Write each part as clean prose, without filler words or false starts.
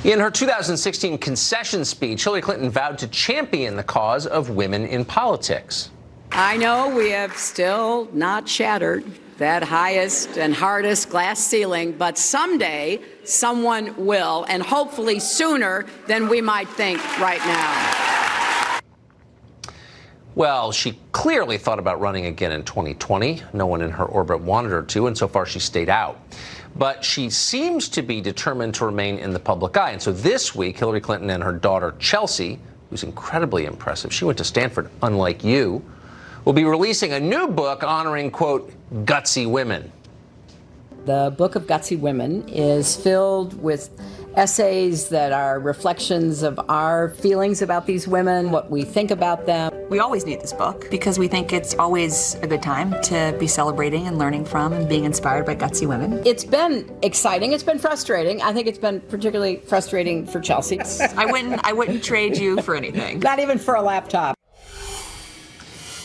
In her 2016 concession speech, Hillary Clinton vowed to champion the cause of women in politics. I know we have still not shattered that highest and hardest glass ceiling, but someday someone will, and hopefully sooner than we might think right now. Well, she clearly thought about running again in 2020. No one in her orbit wanted her to, and so far she stayed out. But she seems to be determined to remain in the public eye. And so this week, Hillary Clinton and her daughter, Chelsea, who's incredibly impressive, she went to Stanford, unlike you, will be releasing a new book honoring, quote, gutsy women. The book of Gutsy Women is filled with essays that are reflections of our feelings about these women, what we think about them. We always need this book because we think it's always a good time to be celebrating and learning from and being inspired by gutsy women. It's been exciting. It's been frustrating. I think it's been particularly frustrating for Chelsea. I wouldn't trade you for anything. Not even for a laptop.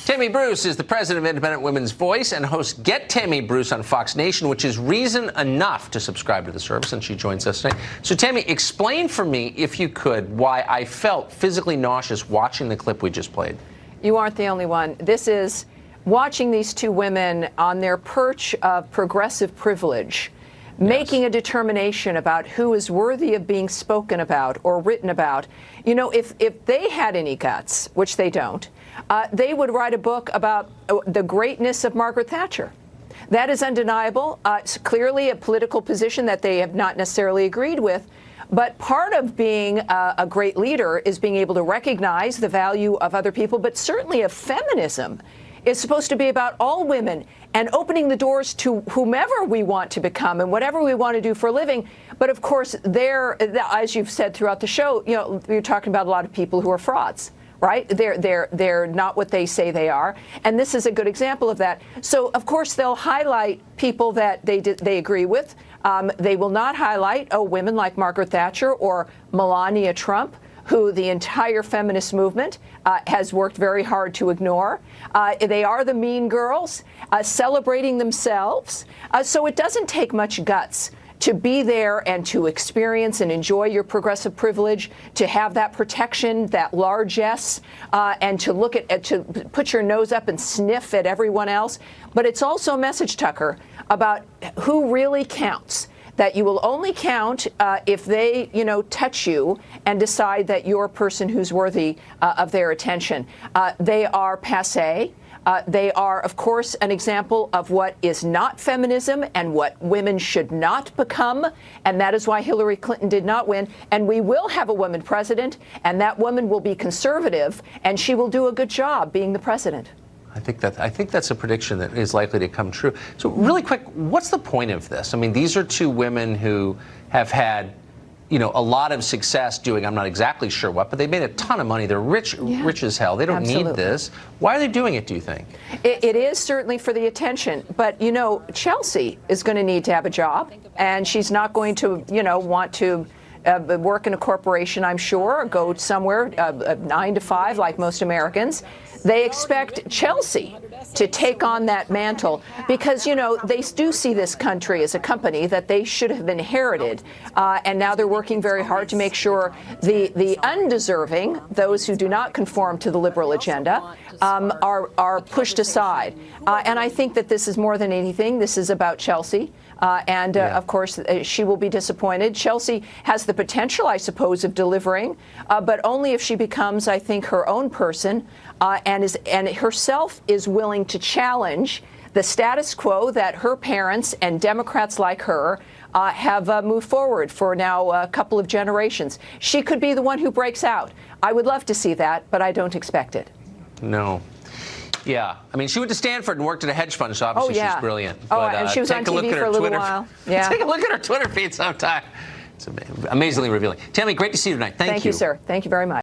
Tammy Bruce is the president of Independent Women's Voice and hosts Get Tammy Bruce on Fox Nation, which is reason enough to subscribe to the service, and she joins us today. So, Tammy, explain for me, if you could, why I felt physically nauseous watching the clip we just played. You aren't the only one. This is watching these two women on their perch of progressive privilege, making a determination about who is worthy of being spoken about or written about. You know, if they had any guts, which they don't, they would write a book about the greatness of Margaret Thatcher. That is undeniable. It's clearly a political position that they have not necessarily agreed with. But part of being a great leader is being able to recognize the value of other people, but certainly of feminism is supposed to be about all women and opening the doors to whomever we want to become and whatever we want to do for a living. But of course, as you've said throughout the show, you know, you're talking about a lot of people who are frauds. Right? They're not what they say they are. And this is a good example of that. So, of course, they'll highlight people that they agree with. They will not highlight, women like Margaret Thatcher or Melania Trump, who the entire feminist movement has worked very hard to ignore. They are the mean girls, celebrating themselves. So it doesn't take much guts to be there and to experience and enjoy your progressive privilege, to have that protection, that largesse, and to look at, to put your nose up and sniff at everyone else. But it's also a message, Tucker, about who really counts. That you will only count if they, touch you and decide that you're a person who's worthy of their attention. They are passé. They are, of course, an example of what is not feminism and what women should not become. And that is why Hillary Clinton did not win. And we will have a woman president, and that woman will be conservative, and she will do a good job being the president. I think that's a prediction that is likely to come true. So really quick, what's the point of this? I mean, these are two women who have had, a lot of success doing, I'm not exactly sure what, but they made a ton of money. They're rich as hell. They don't need this. Why are they doing it, do you think? It is certainly for the attention. But, Chelsea is going to need to have a job, and she's not going to, want to work in a corporation, I'm sure, or go somewhere 9 to 5 like most Americans. They expect Chelsea to take on that mantle because, they do see this country as a company that they should have inherited. And now they're working very hard to make sure the undeserving, those who do not conform to the liberal agenda, are pushed aside. And I think that this is more than anything. This is about Chelsea. Of course, she will be disappointed. Chelsea has the potential, I suppose, of delivering, but only if she becomes, I think, her own person and herself is willing to challenge the status quo that her parents and Democrats like her have moved forward for now a couple of generations. She could be the one who breaks out. I would love to see that, but I don't expect it. No. Yeah. I mean, she went to Stanford and worked at a hedge fund, so obviously she's brilliant. But, and she was on TV for a little while. Yeah. Take a look at her Twitter feed sometime. It's amazingly revealing. Tammy, great to see you tonight. Thank you. Thank you, sir. Thank you very much.